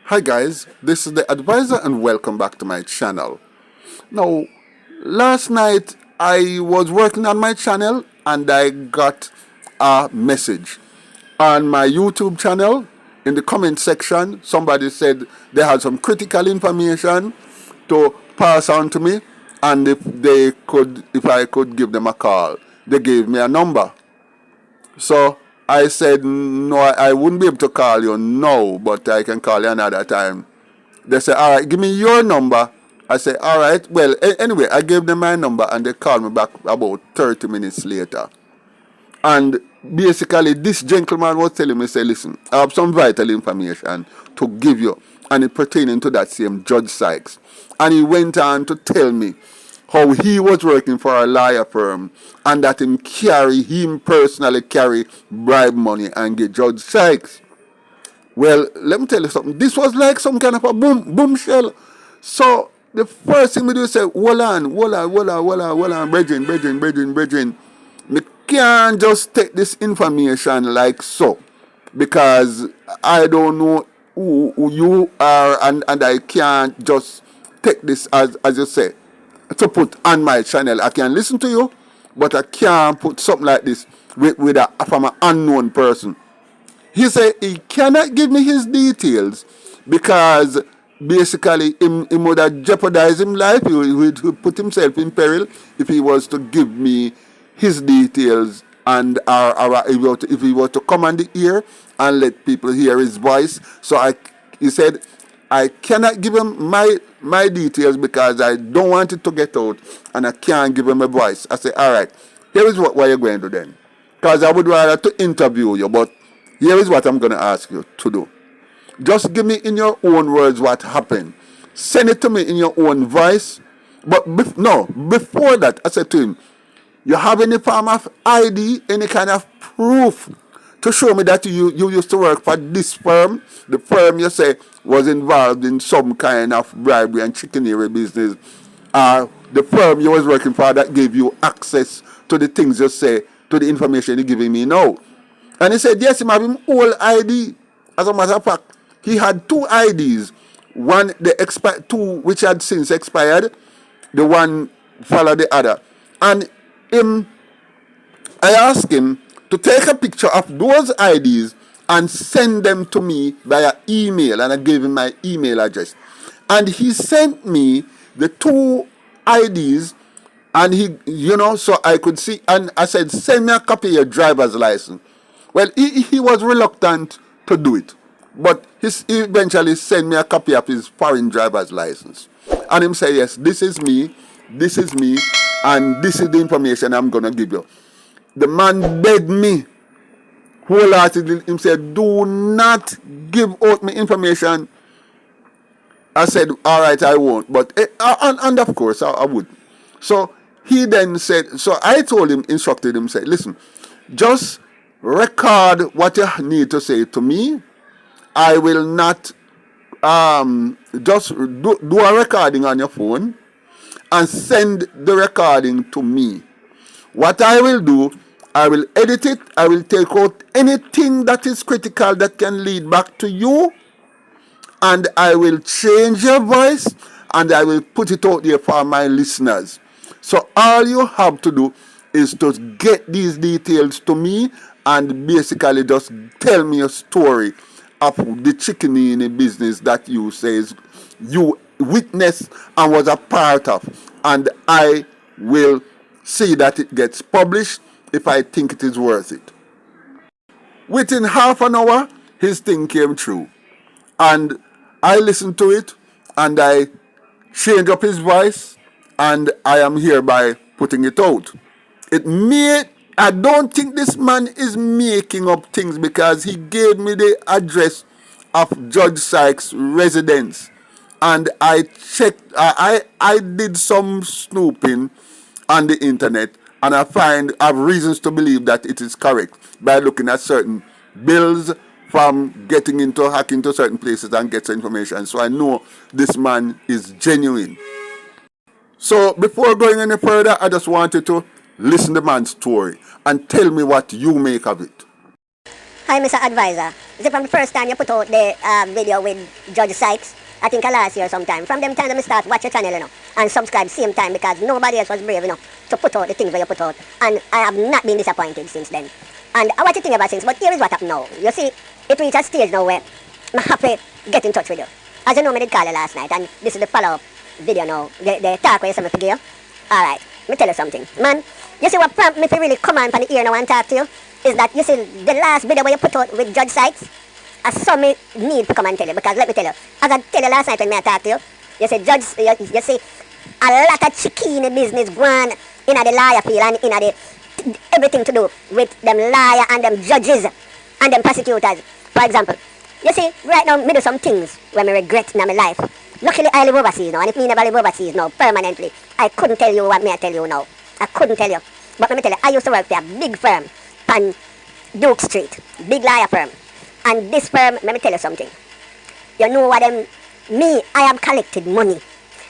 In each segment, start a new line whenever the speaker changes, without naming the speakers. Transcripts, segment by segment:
Hi guys, this is the advisor and welcome back to my channel. Now, last night I was working on my channel and I got a message on my YouTube channel. In the comment section, somebody said they had some critical information to pass on to me, and if I could give them a call. They gave me a number. So I said, no, I wouldn't be able to call you now, but I can call you another time. They said, all right, give me your number. I said, all right. Well, anyway, I gave them my number and they called me back about 30 minutes later. And basically, this gentleman was telling me, say, listen, I have some vital information to give you, and it pertaining to that same Judge Sykes. And he went on to tell me how he was working for a lawyer firm and that him personally carry bribe money and get Judge Sykes. Well, let me tell you something. This was like some kind of a bombshell. So the first thing we do is say, hold on, brethren. Me can't just take this information like so, because I don't know who you are, and I can't just take this as you say to put on my channel. I can listen to you, but I can't put something like this from an unknown person. He said he cannot give me his details because basically he would have jeopardized his life. He would put himself in peril if he was to give me his details, and if he were to come on the ear and let people hear his voice. So he said, I cannot give him my details because I don't want it to get out, and I can't give him a voice. I said, all right, here is what you're going to do then, because I would rather to interview you, but here is what I'm going to ask you to do. Just give me in your own words what happened. Send it to me in your own voice. But before that, I said to him, you have any form of ID, any kind of proof to show me that you used to work for this firm? The firm you say was involved in some kind of bribery and chicanery business. The firm you was working for that gave you access to the things you say, to the information you're giving me now. And he said, yes, he have him old ID. As a matter of fact, he had two IDs. One, two which had since expired. The one followed the other. And I asked him to take a picture of those IDs and send them to me via email. And I gave him my email address. And he sent me the two IDs, and so I could see. And I said, send me a copy of your driver's license. Well, he was reluctant to do it, but he eventually sent me a copy of his foreign driver's license. And him say, yes, this is me, and this is the information I'm going to give you. The man begged me wholeheartedly. Him said, do not give out my information. I said, all right, I won't. But, and of course, I would. So he then said, so I told him, instructed him, said, listen, just record what you need to say to me. I will not just do a recording on your phone and send the recording to me. What I will do, I will edit it. I will take out anything that is critical that can lead back to you, and I will change your voice and I will put it out there for my listeners. So all you have to do is to get these details to me and basically just tell me a story of the chicken business that you says you witnessed and was a part of, and I will see that it gets published if I think it is worth it. Within half an hour, his thing came through, and I listened to it, and I changed up his voice, and I am hereby putting it out. I don't think this man is making up things, because he gave me the address of Judge Sykes' residence, and I checked. I did some snooping on the internet, and I have reasons to believe that it is correct by looking at certain bills from hacking to certain places and get information. So I know this man is genuine. So before going any further, I just wanted to listen to the man's story and tell me what you make of it.
Hi, Mr. Advisor. Is it from the first time you put out the video with Judge Sykes? I think last year sometime. From them time I start watch your channel, and subscribe same time because nobody else was brave enough to put out the things that you put out. And I have not been disappointed since then. And I watch the thing ever since, but here is what happened now. You see, it reached a stage now where I'm happy to get in touch with you. As you know, I did call you last night, and this is the follow-up video now. The talk where you said me to give you. Alright, let me tell you something. Man, you see what prompt me to really come on the ear now and talk to you? Is that you see the last video where you put out with Judge Sykes? I saw me need to come and tell you, because let me tell you, as I tell you last night when I talked to you, you see Judge, you see a lot of chickeny business going in the lawyer field and in the everything to do with them lawyer and them judges and them prosecutors. For example, you see, right now, me do some things when I regret in my life. Luckily, I live overseas now, and if me never live overseas now, permanently, I couldn't tell you what me I tell you now. I couldn't tell you. But let me tell you, I used to work for a big firm on Duke Street, big lawyer firm. And this firm, let me tell you something. You know what I have collected money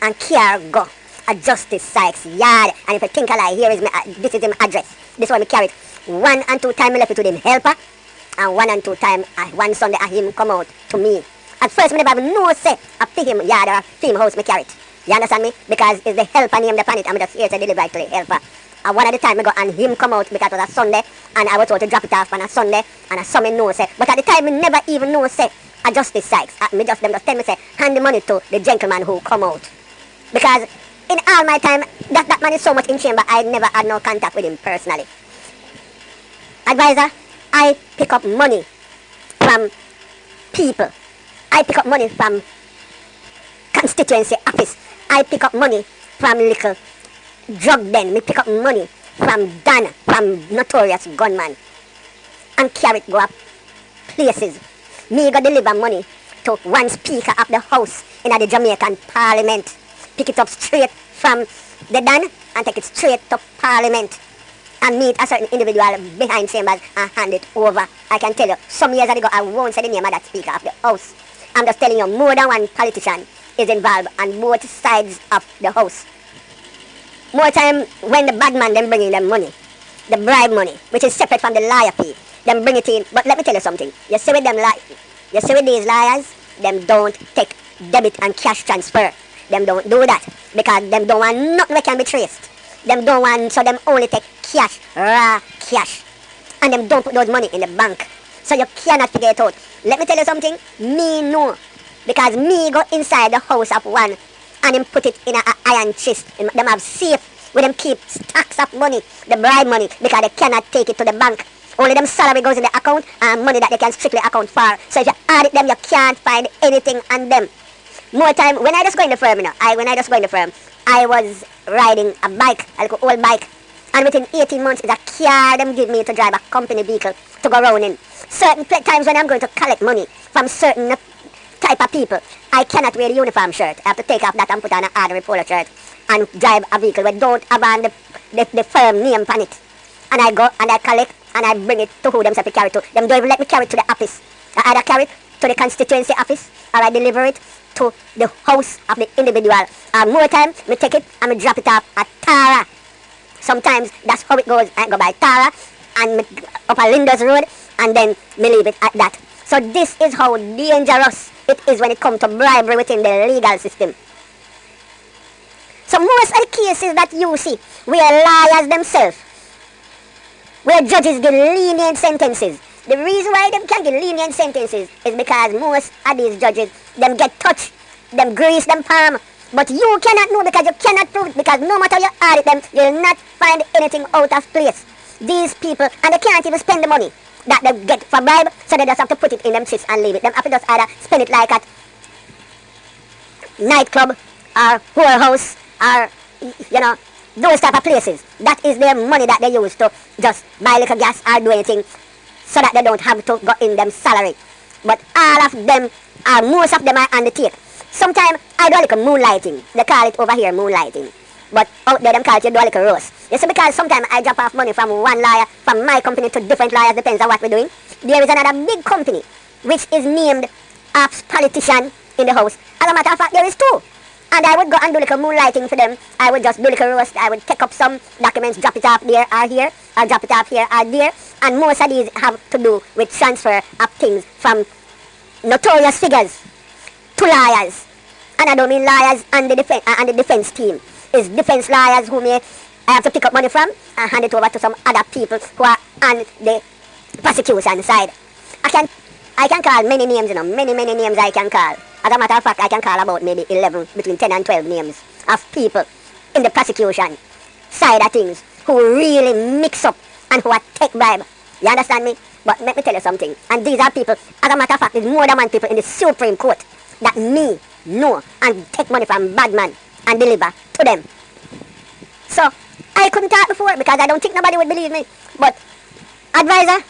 and care go a Justice Sykes yard. And if you think I lie, here is this is his address. This one I carry it. 1 and 2 times I left it with him helper. And 1 and 2 times, one Sunday I him come out to me. At first, I never have no say of him yard or him house me carry it. You understand me? Because it's the helper name the planet. I'm just here to deliver it to the helper. And one of the time I go and him come out because it was a Sunday. And I was told to drop it off on a Sunday. And I saw me no say. But at the time I never even know say a Justice Sykes. Them just tell me say, hand the money to the gentleman who come out. Because in all my time, that man is so much in chamber, I never had no contact with him personally. Advisor, I pick up money from people. I pick up money from constituency office. I pick up money from little drug den. Me pick up money from Dan, from notorious gunman. And carry it go up places. Me go deliver money to one speaker of the house in the Jamaican parliament. Pick it up straight from the Dan and take it straight to parliament. And meet a certain individual behind chambers and hand it over. I can tell you, some years ago I won't say the name of that speaker of the house. I'm just telling you, more than one politician is involved on both sides of the house. More time when the bad man them bring in them money, the bribe money, which is separate from the liar fee, them bring it in. But let me tell you something. You see with them you see with these liars, them don't take debit and cash transfer. Them don't do that because them don't want nothing that can be traced. Them don't want, so them only take cash, raw cash. And them don't put those money in the bank. So you cannot figure it out. Let me tell you something, me know. Because me go inside the house of one and him put it in an iron chest. Them have safe where them keep stacks of money, the bribe money, because they cannot take it to the bank. Only them salary goes in the account and money that they can strictly account for. So if you audit them, you can't find anything on them. More time, when I just go in the firm, I was riding a bike, a little old bike. And within 18 months, it's a car them give me to drive a company vehicle to go around in. Certain times when I'm going to collect money from certain type of people, I cannot wear a uniform shirt. I have to take off that and put on an ordinary polo shirt and drive a vehicle where don't have on the firm name on it. And I go and I collect and I bring it to who themselves to carry it to. Them don't even let me carry it to the office. I either carry it to the constituency office or I deliver it to the house of the individual. And more time, me take it and me drop it off at Tara. Sometimes that's how it goes. I go by Tara and me up a Linders Road and then me leave it at that. So this is how dangerous it is when it comes to bribery within the legal system. So most of the cases that you see where liars themselves, where judges give lenient sentences, the reason why them can give lenient sentences is because most of these judges, them get touched, them grease them palm. But you cannot know because you cannot prove it, because no matter you audit them, you'll not find anything out of place. These people, and they can't even spend the money that they get for bribe, so they just have to put it in them chips and leave it. Them have to just either spend it like at nightclub or whorehouse or, you know, those type of places. That is their money that they use to just buy little gas or do anything so that they don't have to go in them salary. But all of them, or most of them are on the take. Sometimes I do a little moonlighting. They call it over here moonlighting. But out there them call it you do a little roast. You see, because sometimes I drop off money from one lawyer, from my company to different lawyers, depends on what we're doing. There is another big company which is named as politician in the house. As a matter of fact, there is two. And I would go and do little moonlighting for them. I would just do little roast. I would take up some documents, drop it off there or here, or drop it off here or there. And most of these have to do with transfer of things from notorious figures to lawyers. And I don't mean lawyers and the defense team. It's defense lawyers who I have to pick up money from and hand it over to some other people who are on the prosecution side. I can call many names, many names I can call. As a matter of fact, I can call about maybe 11, between 10 and 12 names of people in the prosecution side of things who really mix up and who are take bribe. You understand me? But let me tell you something. And these are people, as a matter of fact, there's more than one people in the Supreme Court that me know and take money from bad man and deliver to them. So, I couldn't talk before because I don't think nobody would believe me. But, advisor,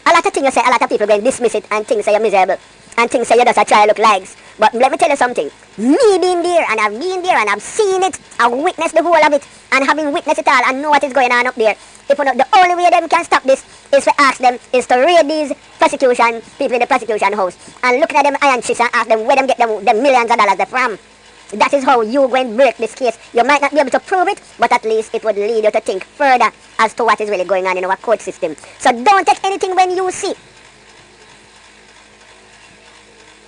a lot of things you say, a lot of people will dismiss it and think say you're miserable. And think say you just a try look likes. But let me tell you something. Me being there and I've been there and I've seen it, I've witnessed the whole of it, and having witnessed it all and know what is going on up there. If you know, the only way them can stop this is to ask them, is to raid these prosecution people in the prosecution house and look at them iron chests and ask them where them get them millions of dollars they from. That is how you go and break this case. You might not be able to prove it, but at least it would lead you to think further as to what is really going on in our court system. So don't take anything when you see.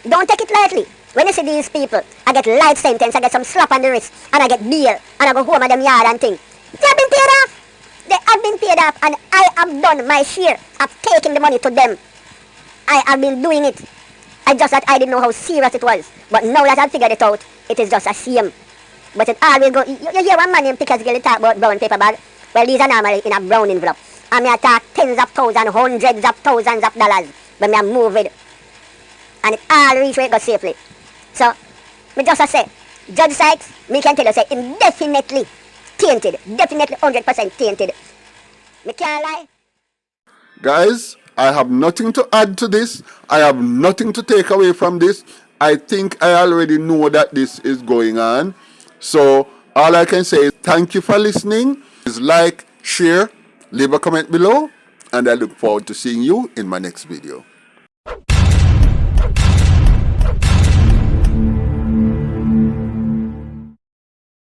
Don't take it lightly. When you see these people, I get life sentence, I get some slap on the wrist, and I get bail, and I go home at them yard and thing. They have been paid off. They have been paid off, and I have done my share of taking the money to them. I have been doing it. I just that I didn't know how serious it was. But now that I've figured it out, it is just a shame. But it always go, you hear one man in Pickers Gilly talk about brown paper bag? Well, these are normally in a brown envelope. And me I talk tens of thousands, hundreds of thousands of dollars when I move it. And it all reach where it goes safely. So, me just say, Judge Sykes, me can tell you, say, him definitely tainted. Definitely 100% tainted. Me can't lie.
Guys, I have nothing to add to this. I have nothing to take away from this. I think I already know that this is going on. So, all I can say is thank you for listening. Please like, share, leave a comment below, and I look forward to seeing you in my next video.